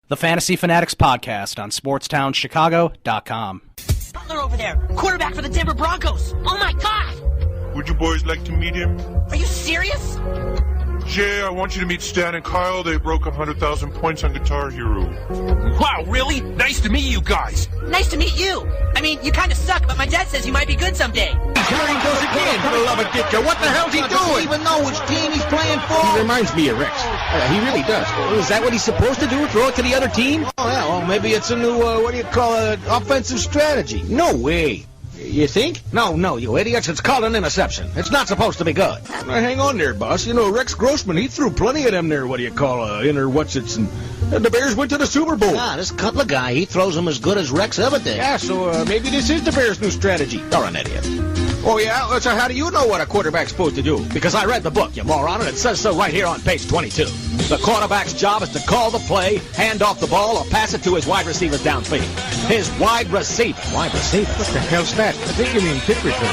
The Fantasy Fanatics Podcast on SportsTownChicago.com. Butler over there, quarterback for the Denver Broncos. Oh my God! Would you boys like to meet him? Are you serious? Jay, I want you to meet Stan and Kyle. They broke 100,000 points on Guitar Hero. Wow, really? Nice to meet you guys. Nice to meet you. I mean, you kind of suck, but my dad says you might be good someday. Here he goes again, for the love of Ditcher. What the hell's he doing? Doesn't even know which team he's playing for. He reminds me of Rex. He really does. Is that what he's supposed to do? Throw it to the other team? Oh, yeah, well, maybe it's a new, offensive strategy. No way. You think? No, you idiots. It's called an interception. It's not supposed to be good. Now, hang on there, boss. You know, Rex Grossman, he threw plenty of them there, inner what's-its, and the Bears went to the Super Bowl. This Cutler guy, he throws them as good as Rex ever did. Yeah, so maybe this is the Bears' new strategy. You're an idiot. Oh, yeah? So how do you know what a quarterback's supposed to do? Because I read the book, you moron, and it says so right here on page 22. The quarterback's job is to call the play, hand off the ball, or pass it to his wide receivers downfield. His wide receiver. Wide receiver? What the hell's that? I think you mean kick return.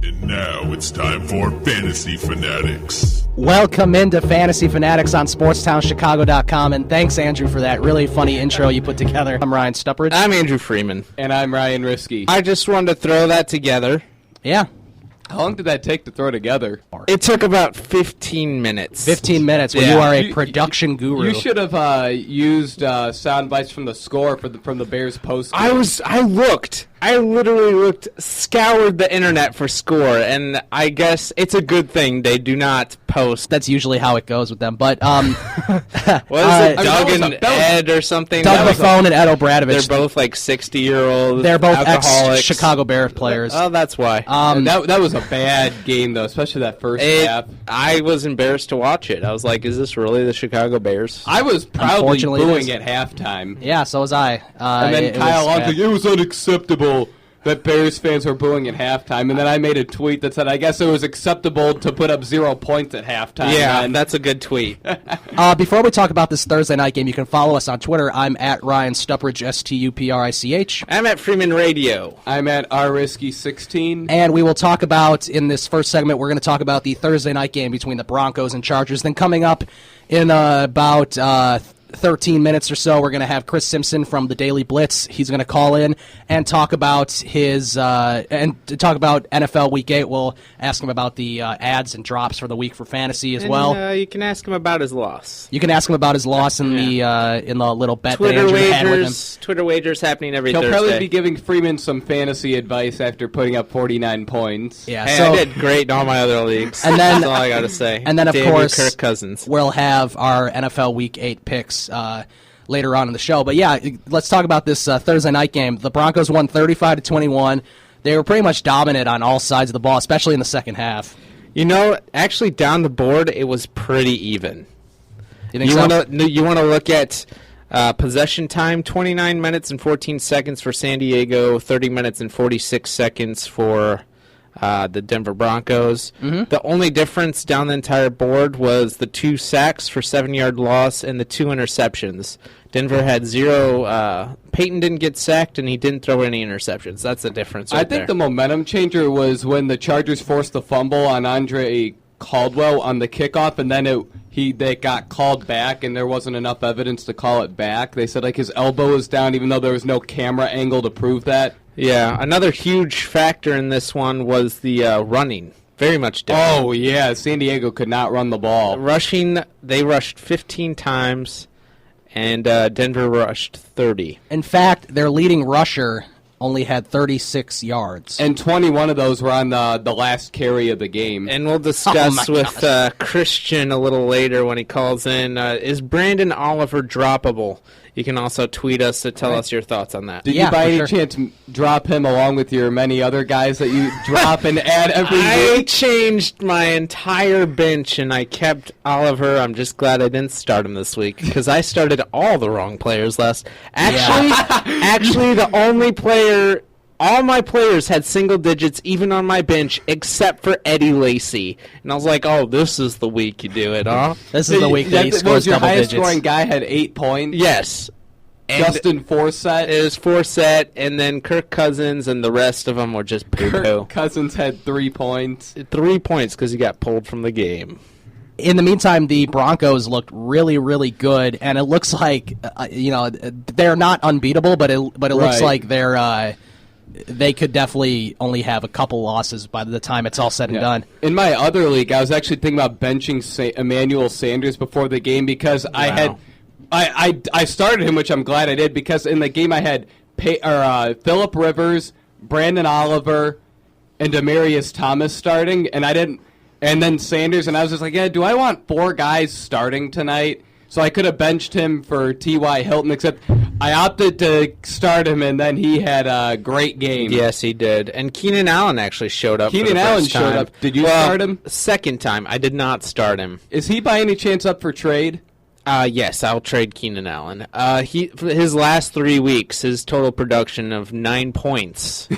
And now it's time for Fantasy Fanatics. Welcome into Fantasy Fanatics on SportsTownChicago.com, and thanks, Andrew, for that really funny intro you put together. I'm Ryan Stuppridge. I'm Andrew Freeman. And I'm Ryan Risky. I just wanted to throw that together. Yeah. How long did that take to throw together? It took about 15 minutes. 15 minutes. Well, you are a production guru. You should have used sound bites from the score from the Bears post. I literally looked, scoured the internet for score, and I guess it's a good thing they do not post. That's usually how it goes with them. But what is it, Doug and Ed or something? Doug Buffone and Ed O'Bradovich. They're both like 60-year-olds. They're both alcoholics. ex-Chicago Bears players. Oh, that's why. That was a bad game, though, especially that first half. I was embarrassed to watch it. I was like, is this really the Chicago Bears? I was proudly booing at halftime. Yeah, so was I. And then Kyle Long, it was unacceptable that Bears fans were booing at halftime. And then I made a tweet that said, I guess it was acceptable to put up 0 points at halftime. Yeah, and that's a good tweet. Before we talk about this Thursday night game, you can follow us on Twitter. I'm at Ryan Stuppridge, Stuprich. I'm at Freeman Radio. I'm at RRisky16. And we will talk about, in this first segment, we're going to talk about the Thursday night game between the Broncos and Chargers. Then coming up in about 13 minutes or so, we're going to have Chris Simpson from the Daily Blitz. He's going to call in and talk about his NFL Week 8. We'll ask him about the ads and drops for the week for fantasy as well. You can ask him about his loss. You can ask him about his loss in the little bet Twitter that Andrew had with him. Twitter wagers happening every Thursday. He'll probably be giving Freeman some fantasy advice after putting up 49 points. Yeah, hey, so I did great in all my other leagues. And then, that's all I got to say. And then, of course, Kirk Cousins. We'll have our NFL Week 8 picks later on in the show. But yeah, let's talk about this Thursday night game. The Broncos won 35-21. They were pretty much dominant on all sides of the ball, especially in the second half. You know, actually down the board, it was pretty even. You think so? You want to look at possession time, 29 minutes and 14 seconds for San Diego, 30 minutes and 46 seconds for the Denver Broncos. Mm-hmm. The only difference down the entire board was the 2 sacks for 7-yard loss and the 2 interceptions. Denver had 0. Peyton didn't get sacked, and he didn't throw any interceptions. That's the difference right I think the momentum changer was when the Chargers forced the fumble on Andre Caldwell on the kickoff, and then they got called back, and there wasn't enough evidence to call it back. They said his elbow was down, even though there was no camera angle to prove that. Yeah, another huge factor in this one was the running. Very much different. Oh, yeah, San Diego could not run the ball. Rushing, they rushed 15 times, and Denver rushed 30. In fact, their leading rusher only had 36 yards. And 21 of those were on the last carry of the game. And we'll discuss with Christian a little later when he calls in. Is Brandon Oliver droppable? You can also tweet us to tell us your thoughts on that. Did you by any chance drop him along with your many other guys that you drop and add every week? I changed my entire bench, and I kept Oliver. I'm just glad I didn't start him this week, because I started all the wrong players last. Actually, the only player... All my players had single digits, even on my bench, except for Eddie Lacy. And I was like, oh, this is the week you do it, huh? This is the week that he scores your double highest digits. scoring guy had 8 points? Yes. And Justin Forsett? It was Forsett, and then Kirk Cousins, and the rest of them were just poo-poo. Kirk Cousins had 3 points. 3 points because he got pulled from the game. in the meantime, the Broncos looked really, really good, and it looks like they're not unbeatable, but it looks like they could definitely only have a couple losses by the time it's all said and done. In my other league, I was actually thinking about benching Emmanuel Sanders before the game because I started him, which I'm glad I did, because in the game I had Phillip Rivers, Brandon Oliver, and Demaryius Thomas starting, and I didn't. And then Sanders, and I was just like, do I want 4 guys starting tonight? So I could have benched him for T.Y. Hilton, except I opted to start him, and then he had a great game. Yes, he did. And Keenan Allen actually showed up. Keenan Allen showed up. Did you start him? Second time. I did not start him. Is he by any chance up for trade? Yes, I'll trade Keenan Allen. His last 3 weeks, his total production of 9 points.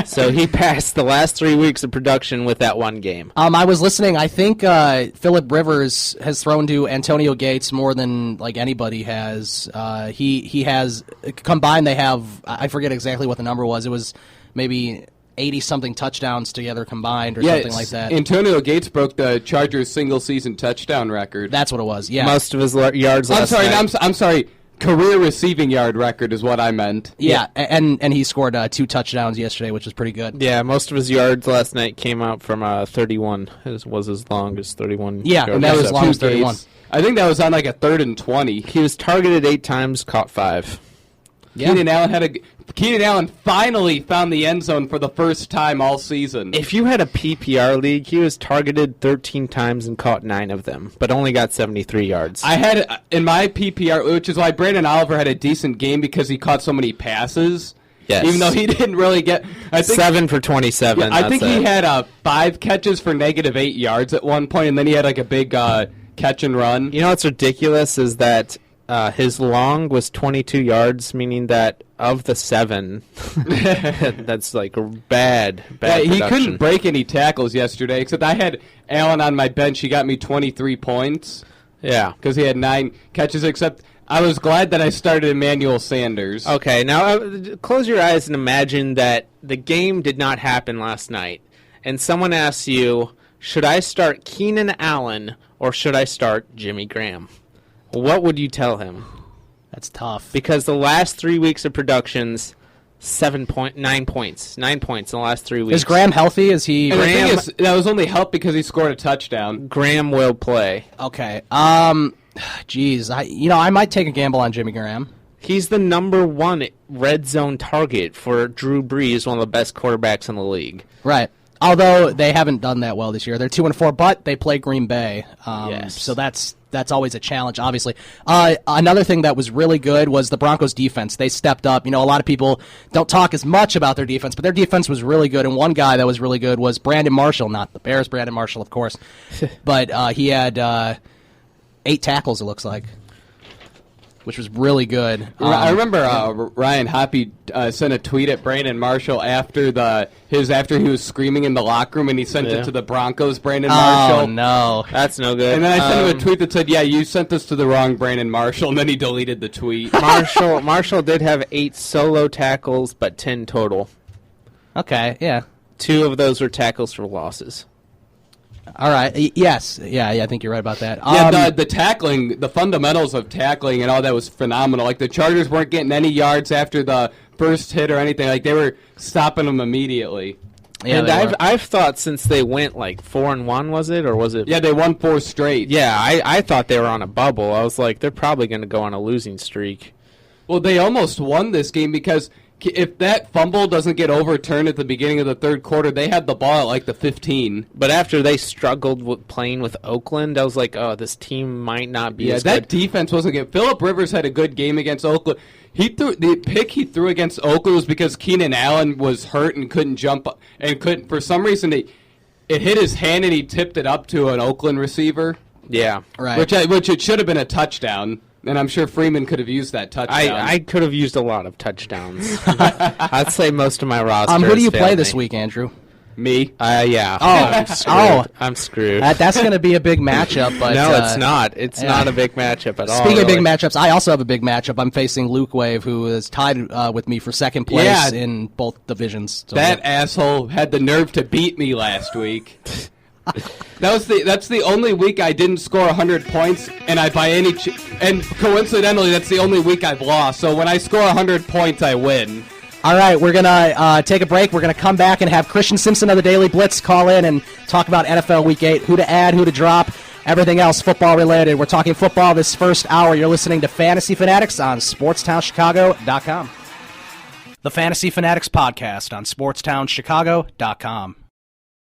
So he passed the last 3 weeks of production with that one game. I was listening. I think Phillip Rivers has thrown to Antonio Gates more than anybody has. He has combined. They have, I forget exactly what the number was. It was maybe 80-something touchdowns together combined or something like that. Antonio Gates broke the Chargers single-season touchdown record. That's what it was. Yeah, most of his yards. I'm sorry. Career receiving yard record is what I meant. Yeah, and he scored 2 touchdowns yesterday, which was pretty good. Yeah, most of his yards last night came out from 31. It was as long as 31. Yeah, and that was as long as 31. I think that was on a 3rd and 20. He was targeted 8 times, caught 5. Yeah. Keenan Allen finally found the end zone for the first time all season. If you had a PPR league, he was targeted 13 times and caught 9 of them, but only got 73 yards. I had in my PPR, which is why Brandon Oliver had a decent game because he caught so many passes. Yes. Even though he didn't really get... 7 for 27. Yeah, I think he had 5 catches for -8 yards at one point, and then he had a big catch and run. You know what's ridiculous is that his long was 22 yards, meaning that of the 7, that's bad he production. couldn't break any tackles yesterday, except I had Allen on my bench. He got me 23 points. Yeah. Because he had 9 catches, except I was glad that I started Emmanuel Sanders. Okay, now close your eyes and imagine that the game did not happen last night, and someone asks you, should I start Keenan Allen or should I start Jimmy Graham? What would you tell him? That's tough. Because the last 3 weeks of productions, 9 points. 9 points in the last 3 weeks. Is Graham healthy? Is he? And the thing is, that was only helped because he scored a touchdown. Graham will play. Okay. Geez. I might take a gamble on Jimmy Graham. He's the number 1 red zone target for Drew Brees, one of the best quarterbacks in the league. Right. Although they haven't done that well this year. They're 2-4, but they play Green Bay. Yes. So that's always a challenge, obviously. Another thing that was really good was the Broncos' defense. They stepped up. A lot of people don't talk as much about their defense, but their defense was really good. And one guy that was really good was Brandon Marshall, not the Bears' Brandon Marshall, of course. But he had 8 tackles, it looks like, which was really good. I remember Ryan Hoppy sent a tweet at Brandon Marshall after he was screaming in the locker room, and he sent it to the Broncos. Brandon Marshall. Oh no, that's no good. And then I sent him a tweet that said, "Yeah, you sent this to the wrong Brandon Marshall," and then he deleted the tweet. Marshall did have 8 solo tackles, but 10 total. Okay, yeah. 2 of those were tackles for losses. All right. Yes. Yeah, I think you're right about that. Yeah, the tackling, the fundamentals of tackling and all that was phenomenal. The Chargers weren't getting any yards after the first hit or anything. They were stopping them immediately. Yeah, and I've thought since they went 4-1, was it, or was it? Yeah, they won 4 straight. Yeah, I thought they were on a bubble. I was like, they're probably going to go on a losing streak. Well, they almost won this game because if that fumble doesn't get overturned at the beginning of the third quarter, they had the ball at the 15. But after they struggled with playing with Oakland, I was like, oh, this team might not be as good. Yeah, that defense wasn't good. Phillip Rivers had a good game against Oakland. The pick he threw against Oakland was because Keenan Allen was hurt and couldn't jump, and for some reason, it hit his hand and he tipped it up to an Oakland receiver. Yeah. Right. Which it should have been a touchdown. And I'm sure Freeman could have used that touchdown. I could have used a lot of touchdowns. I'd say most of my roster. Who do you play this week, Andrew? Me? Yeah. I'm screwed. That's going to be a big matchup. But no, it's not. It's not a big matchup at all. Speaking of big matchups, I also have a big matchup. I'm facing Luke Wave, who is tied with me for second place in both divisions. So that asshole had the nerve to beat me last week. That's the only week I didn't score 100 points, and and coincidentally, that's the only week I've lost. So when I score 100 points, I win. All right, we're going to take a break. We're going to come back and have Christian Simpson of the Daily Blitz call in and talk about NFL Week 8, who to add, who to drop, everything else football-related. We're talking football this first hour. You're listening to Fantasy Fanatics on SportsTownChicago.com. The Fantasy Fanatics Podcast on SportsTownChicago.com.